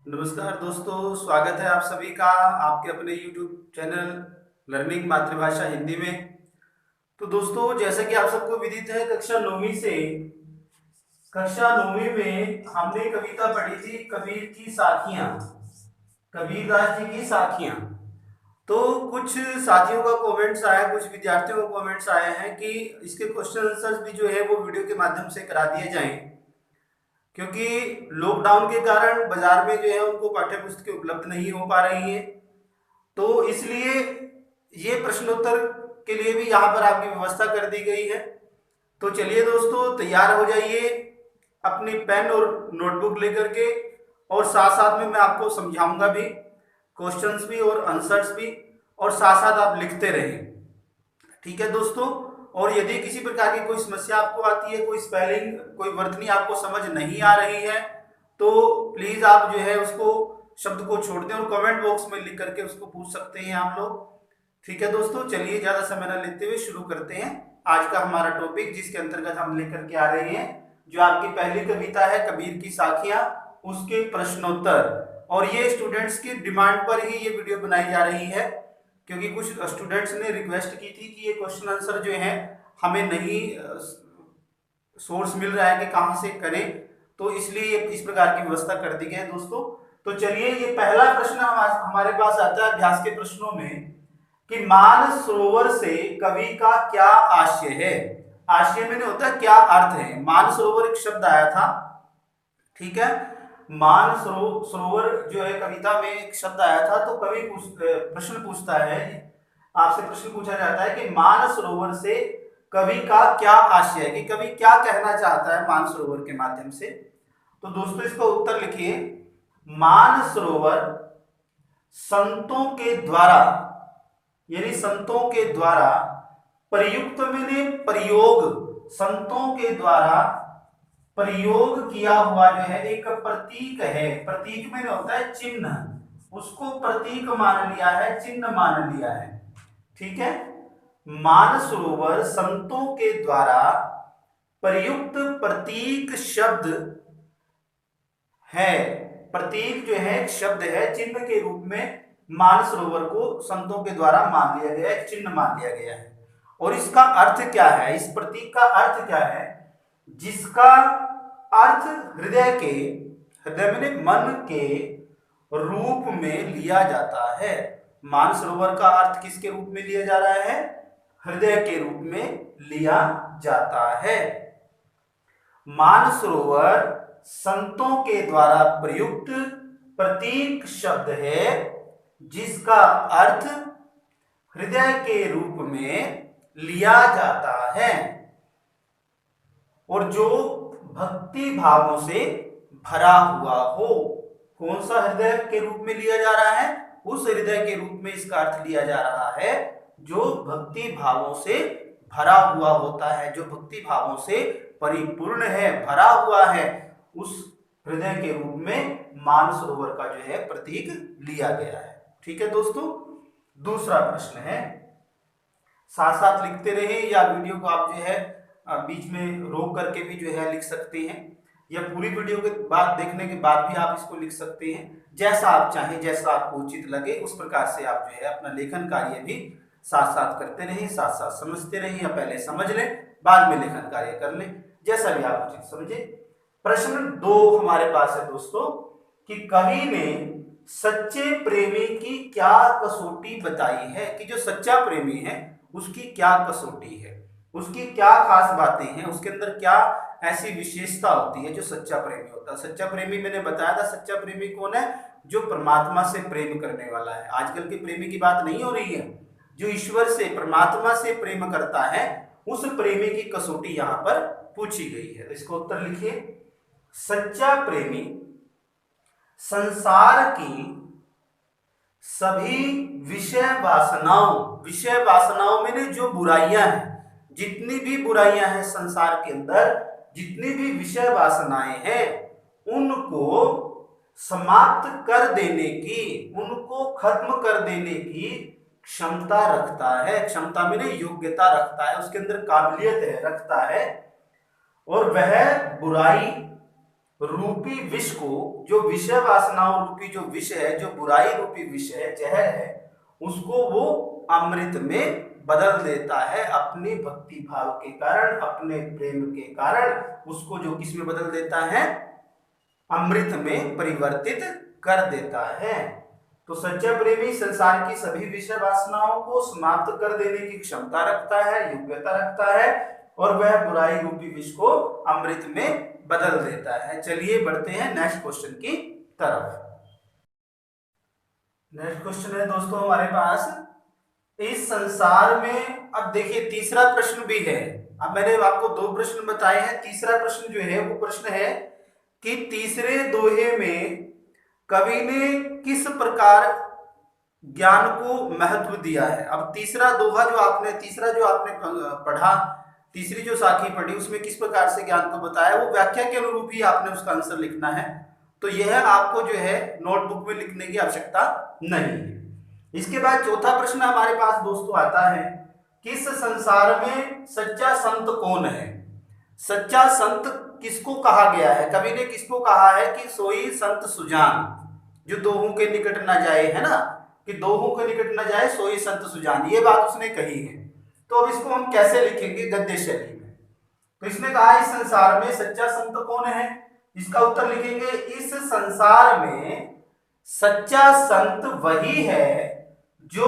नमस्कार दोस्तों, स्वागत है आप सभी का आपके अपने YouTube चैनल लर्निंग मातृभाषा हिंदी में। तो दोस्तों, जैसा कि आप सबको विदित है, कक्षा नौवीं में हमने कविता पढ़ी थी कबीर की साखियां, कबीरदास जी की साखियां। तो कुछ साथियों का कमेंट्स आया, कुछ विद्यार्थियों का कमेंट्स आए हैं कि इसके क्वेश्चन आंसर्स भी जो है वो वीडियो के माध्यम से करा दिए जाएं, क्योंकि लॉकडाउन के कारण बाजार में जो है उनको पाठ्य पुस्तकें उपलब्ध नहीं हो पा रही है। तो इसलिए ये प्रश्नोत्तर के लिए भी यहाँ पर आपकी व्यवस्था कर दी गई है। तो चलिए दोस्तों, तैयार हो जाइए अपनी पेन और नोटबुक लेकर के, और साथ साथ में मैं आपको समझाऊंगा भी, क्वेश्चंस भी और आंसर्स भी, और साथ साथ आप लिखते रहें। ठीक है दोस्तों। और यदि किसी प्रकार की कोई समस्या आपको आती है, कोई स्पेलिंग, कोई वर्तनी आपको समझ नहीं आ रही है, तो प्लीज आप जो है उसको, शब्द को छोड़ दें और कमेंट बॉक्स में लिख करके उसको पूछ सकते हैं आप लोग। ठीक है दोस्तों, चलिए ज्यादा समय न लेते हुए शुरू करते हैं आज का हमारा टॉपिक, जिसके अंतर्गत हम लेकर के आ रहे हैं जो आपकी पहली कविता है कबीर की साखियां, उसके प्रश्नोत्तर। और ये स्टूडेंट्स की डिमांड पर ही ये वीडियो बनाई जा रही है, क्योंकि कुछ स्टूडेंट्स ने रिक्वेस्ट की थी कि ये क्वेश्चन आंसर जो है हमें नहीं सोर्स मिल रहा है कि कहां से करें, तो इसलिए इस प्रकार की व्यवस्था कर दी गई है दोस्तों। तो चलिए, ये पहला प्रश्न हमारे पास आता है अभ्यास के प्रश्नों में कि मान सरोवर से कवि का क्या आशय है। आशय में होता है क्या अर्थ है। मान सरोवर एक शब्द आया था, ठीक है। मान सरोवर जो है कविता में एक शब्द आया था। तो कवि प्रश्न पूछता है, आपसे प्रश्न पूछा जाता है कि मान सरोवर से कवि का क्या आशय है, कि कवि क्या कहना चाहता है मान सरोवर के माध्यम से। तो दोस्तों, इसका उत्तर लिखिए। मान सरोवर संतों के द्वारा, यानी संतों के द्वारा प्रयुक्त, मैंने प्रयोग, संतों के द्वारा प्रयोग किया हुआ जो है एक प्रतीक है। प्रतीक में होता है चिन्ह, उसको प्रतीक मान लिया है, चिन्ह मान लिया है। ठीक है। मानसरोवर संतों के द्वारा प्रयुक्त प्रतीक शब्द है। प्रतीक जो है शब्द है, चिन्ह के रूप में मानसरोवर को संतों के द्वारा मान लिया गया है, चिन्ह मान लिया गया है। और इसका अर्थ क्या है, इस प्रतीक का अर्थ क्या है, जिसका अर्थ हृदय के, हृदय में मन के रूप में लिया जाता है। मानसरोवर का अर्थ किसके रूप में लिया जा रहा है, हृदय के रूप में लिया जाता है। मानसरोवर संतों के द्वारा प्रयुक्त प्रतीक शब्द है, जिसका अर्थ हृदय के रूप में लिया जाता है, और जो भक्ति भावों से भरा हुआ हो। कौन सा हृदय के रूप में लिया जा रहा है, उस हृदय के रूप में इसका अर्थ लिया जा रहा है जो भक्ति भावों से भरा हुआ होता है, जो भक्ति भावों से परिपूर्ण है, भरा हुआ है, उस हृदय के रूप में मानसरोवर का जो है प्रतीक लिया गया है। ठीक है दोस्तों। दूसरा प्रश्न है, साथ साथ लिखते रहे, या वीडियो को आप जो है बीच में रोक करके भी जो है लिख सकते हैं, या पूरी वीडियो के बाद देखने के बाद भी आप इसको लिख सकते हैं। जैसा आप चाहें, जैसा आपको उचित लगे, उस प्रकार से आप जो है अपना लेखन कार्य भी साथ साथ करते रहें, साथ साथ समझते रहें, या पहले समझ लें बाद में लेखन कार्य कर लें, जैसा भी आप उचित समझे। प्रश्न 2 हमारे पास है दोस्तों कि कवि ने सच्चे प्रेमी की क्या कसौटी बताई है, कि जो सच्चा प्रेमी है उसकी क्या कसौटी है, उसकी क्या खास बातें हैं, उसके अंदर क्या ऐसी विशेषता होती है जो सच्चा प्रेमी होता है। सच्चा प्रेमी मैंने बताया था, सच्चा प्रेमी कौन है, जो परमात्मा से प्रेम करने वाला है। आजकल के प्रेमी की बात नहीं हो रही है, जो ईश्वर से, परमात्मा से प्रेम करता है, उस प्रेमी की कसौटी यहां पर पूछी गई है। तो इसका उत्तर लिखिए। सच्चा प्रेमी संसार की सभी विषय वासनाओं में जो बुराइयां हैं, जितनी भी बुराइयां हैं संसार के अंदर, जितनी भी विषय वासनाएं हैं, उनको समाप्त कर देने की, उनको खत्म कर देने की क्षमता रखता है। क्षमता में योग्यता रखता है, उसके अंदर काबिलियत है, रखता है। और वह बुराई रूपी विष को, जो विषय वासनाओं रूपी जो विष है, जो बुराई रूपी विष है, जहर है, उसको वो अमृत में बदल देता है अपने भक्ति भाव के कारण, अपने प्रेम के कारण उसको जो किस में बदल देता है, अमृत में परिवर्तित कर देता है। तो सच्चा प्रेमी संसार की सभी विषय वासनाओं को समाप्त कर देने की क्षमता रखता है, योग्यता रखता है, और वह बुराई रूपी विष को अमृत में बदल देता है। चलिए बढ़ते हैं नेक्स्ट क्वेश्चन की तरफ। नेक्स्ट क्वेश्चन है दोस्तों हमारे पास, इस संसार में, अब देखिए तीसरा प्रश्न भी है। अब मैंने आपको दो प्रश्न बताए हैं, तीसरा प्रश्न जो है वो प्रश्न है कि तीसरे दोहे में कवि ने किस प्रकार ज्ञान को महत्व दिया है। अब तीसरा दोहा जो आपने पढ़ा, तीसरी जो साखी पढ़ी, उसमें किस प्रकार से ज्ञान को बताया, वो व्याख्या के अनुरूप ही आपने उसका आंसर लिखना है। तो यह आपको जो है नोटबुक में लिखने की आवश्यकता नहीं है। इसके बाद चौथा प्रश्न हमारे पास दोस्तों आता है, किस संसार में सच्चा संत कौन है। सच्चा संत किसको कहा गया है, कवि ने किसको कहा है कि सोई संत सुजान, जो दोहों के निकट न जाए, है ना, कि दोहों के निकट न जाए सोई संत सुजान, ये बात उसने कही है। तो अब इसको हम कैसे लिखेंगे गद्य शैली में। तो इसने कहा इस संसार में सच्चा संत कौन है, इसका उत्तर लिखेंगे, इस संसार में सच्चा संत वही है जो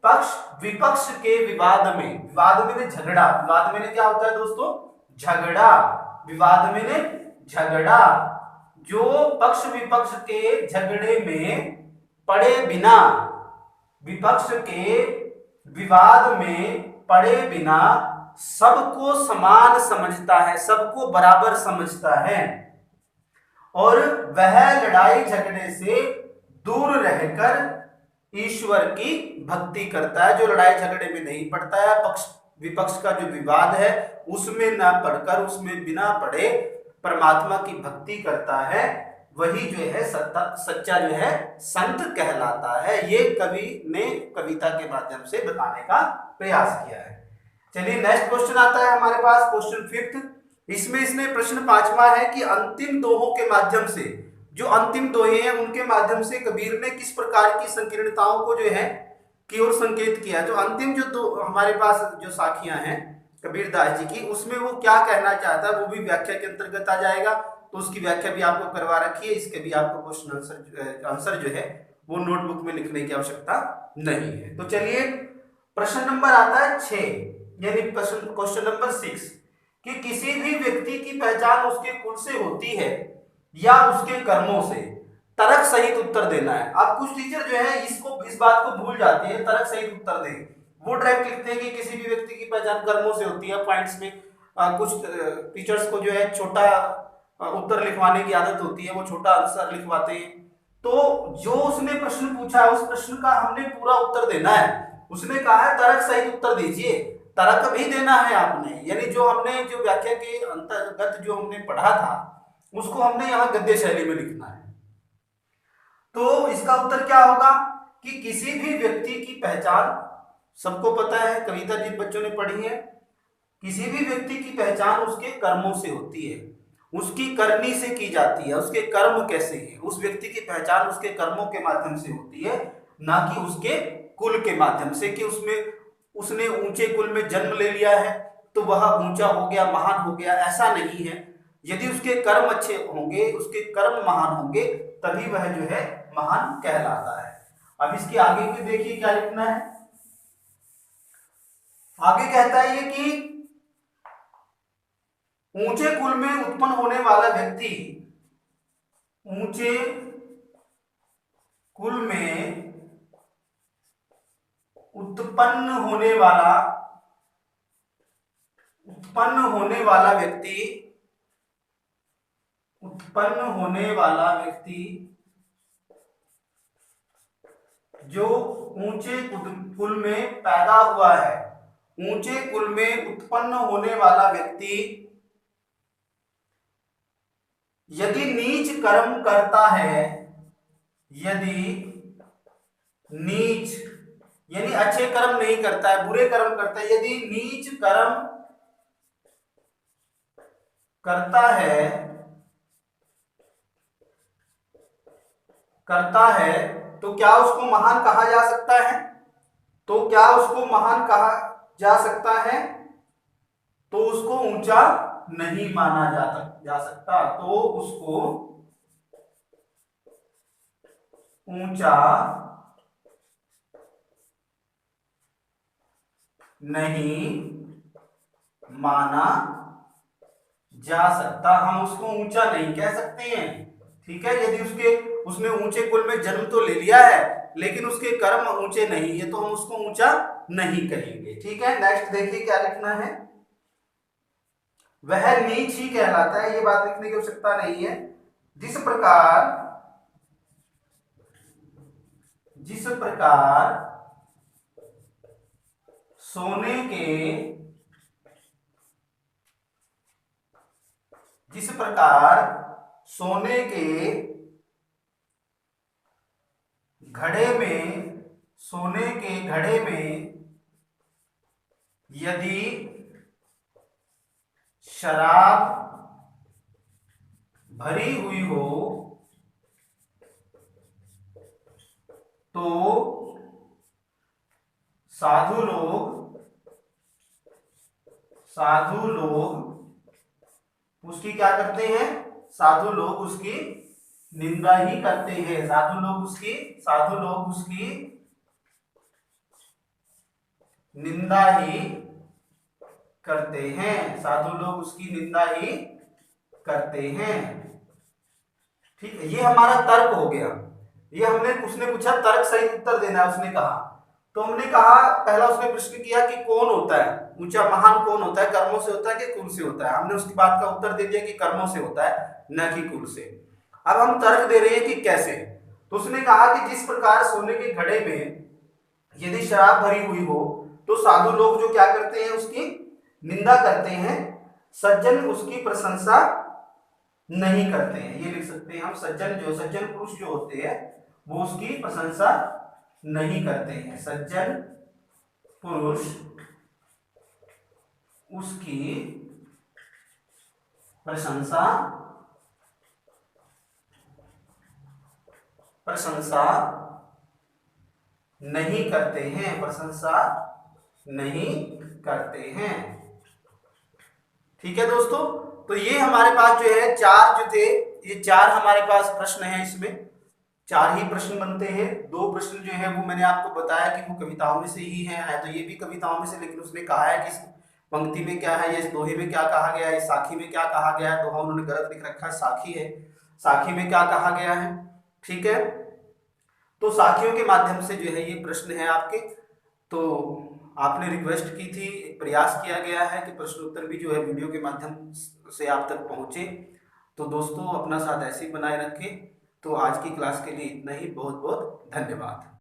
पक्ष विपक्ष के विवाद में, विवाद में झगड़ा, विवाद में क्या होता है दोस्तों, झगड़ा, विवाद में झगड़ा, जो पक्ष विपक्ष के झगड़े में पड़े बिना, विपक्ष के विवाद में पड़े बिना सबको समान समझता है, सबको बराबर समझता है, और वह लड़ाई झगड़े से दूर रहकर ईश्वर की भक्ति करता है, जो लड़ाई झगड़े में नहीं पड़ता है, पक्ष विपक्ष का जो विवाद है उसमें ना पढ़कर, उसमें बिना पढ़े परमात्मा की भक्ति करता है, वही जो है सच्चा जो है संत कहलाता है। ये कवि ने कविता के माध्यम से बताने का प्रयास किया है। चलिए नेक्स्ट क्वेश्चन आता है हमारे पास, क्वेश्चन फिफ्थ। इसमें इसने प्रश्न पांचवा है कि अंतिम दोहों के माध्यम से, जो अंतिम दोहे हैं उनके माध्यम से कबीर ने किस प्रकार की संकीर्णताओं को जो है की ओर संकेत किया है। जो अंतिम जो दो हमारे पास जो साखियां हैं कबीर दास जी की, उसमें वो क्या कहना चाहता है वो भी व्याख्या के अंतर्गत आ जाएगा। तो उसकी व्याख्या भी आपको करवा रखी है, इसके भी आपको क्वेश्चन आंसर जो है वो नोटबुक में लिखने की आवश्यकता नहीं है। तो चलिए प्रश्न नंबर आता है 6, यानी क्वेश्चन नंबर 6, कि किसी भी व्यक्ति की पहचान उसके कुल से होती है या उसके कर्मों से, तर्क सहित उत्तर देना है। अब कुछ टीचर जो है इस बात को भूल जाते हैं, तर्क सहित उत्तर दें, वो डायरेक्ट लिखते हैं कि किसी भी व्यक्ति की पहचान कर्मों से होती है। पॉइंट्स में कुछ टीचर्स को जो है छोटा उत्तर लिखवाने की आदत होती है, वो छोटा आंसर लिखवाते हैं। तो जो उसने प्रश्न पूछा है उस प्रश्न का हमने पूरा उत्तर देना है। उसने कहा है तर्क सहित उत्तर दीजिए, तर्क भी देना है आपने, यानी जो हमने जो व्याख्या के अंतर्गत जो हमने पढ़ा था उसको हमने यहाँ गद्य शैली में लिखना है। तो इसका उत्तर क्या होगा कि किसी भी व्यक्ति की पहचान, सबको पता है, कविता जिन बच्चों ने पढ़ी है, किसी भी व्यक्ति की पहचान उसके कर्मों से होती है, उसकी करनी से की जाती है। उसके कर्म कैसे हैं, उस व्यक्ति की पहचान उसके कर्मों के माध्यम से होती है, ना कि उसके कुल के माध्यम से, कि उसने ऊंचे कुल में जन्म ले लिया है तो वह ऊंचा हो गया, महान हो गया, ऐसा नहीं है। यदि उसके कर्म अच्छे होंगे, उसके कर्म महान होंगे, तभी वह जो है महान कहलाता है। अब इसके आगे की देखिए क्या लिखना है। आगे कहता है ये कि ऊंचे कुल में उत्पन्न होने वाला व्यक्ति, ऊंचे कुल में उत्पन्न होने वाला व्यक्ति जो ऊंचे कुल में पैदा हुआ है, ऊंचे कुल में उत्पन्न होने वाला व्यक्ति यदि नीच कर्म करता है, यदि नीच यानी अच्छे कर्म नहीं करता है, बुरे कर्म करता है, यदि नीच कर्म करता है करता है तो क्या उसको महान कहा जा सकता है? तो क्या उसको महान कहा जा सकता है? तो उसको ऊंचा नहीं माना जा सकता, तो उसको ऊंचा नहीं माना जा सकता। हम उसको ऊंचा नहीं कह सकते हैं, ठीक है। यदि उसने ऊंचे कुल में जन्म तो ले लिया है लेकिन उसके कर्म ऊंचे नहीं है तो हम उसको ऊंचा नहीं कहेंगे, ठीक है। नेक्स्ट देखिए क्या लिखना है। वह नीच ही कहलाता है, ये बात लिखने की आवश्यकता नहीं है। जिस प्रकार सोने के जिस प्रकार सोने के घड़े में यदि शराब भरी हुई हो तो साधु लोग उसकी क्या करते हैं? साधु लोग उसकी निंदा ही करते हैं। साधु लोग उसकी निंदा ही करते हैं। साधु लोग उसकी निंदा ही करते हैं, ठीक है। ये हमारा तर्क हो गया। ये उसने पूछा तर्क सही उत्तर देना है, उसने कहा। तो हमने कहा पहला उसने प्रश्न किया कि कौन होता है ऊंचा, महान कौन होता है, कर्मों से होता है कि कुल से होता है? हमने उसकी बात का उत्तर दे दिया कि कर्मों से होता है, न कि कुल से। अब हम तर्क दे रहे हैं कि कैसे। तो उसने कहा कि जिस प्रकार सोने के घड़े में यदि शराब भरी हुई हो तो साधु लोग जो क्या करते हैं? उसकी निंदा करते हैं, सज्जन उसकी प्रशंसा नहीं करते हैं। ये लिख सकते हैं हम, सज्जन पुरुष जो होते हैं वो उसकी प्रशंसा नहीं करते हैं। सज्जन पुरुष उसकी प्रशंसा नहीं करते हैं, ठीक है दोस्तों। तो ये हमारे पास जो है चार जो थे, ये चार हमारे पास प्रश्न हैं। इसमें चार ही प्रश्न बनते हैं। दो प्रश्न जो है वो मैंने आपको बताया कि वो कविताओं में से ही है तो ये भी कविताओं में से, लेकिन उसने कहा है कि इस पंक्ति में क्या है, या इस दोहे में क्या कहा गया है, इस साखी में क्या कहा गया है। दोहा उन्होंने गलत लिख रखा है, साखी है। साखी में क्या कहा गया है, ठीक है। तो साखियों के माध्यम से जो है ये प्रश्न है आपके। तो आपने रिक्वेस्ट की थी, प्रयास किया गया है कि प्रश्न उत्तर भी जो है वीडियो के माध्यम से आप तक पहुंचे। तो दोस्तों अपना साथ ऐसे ही बनाए रखें। तो आज की क्लास के लिए इतना ही। बहुत बहुत धन्यवाद।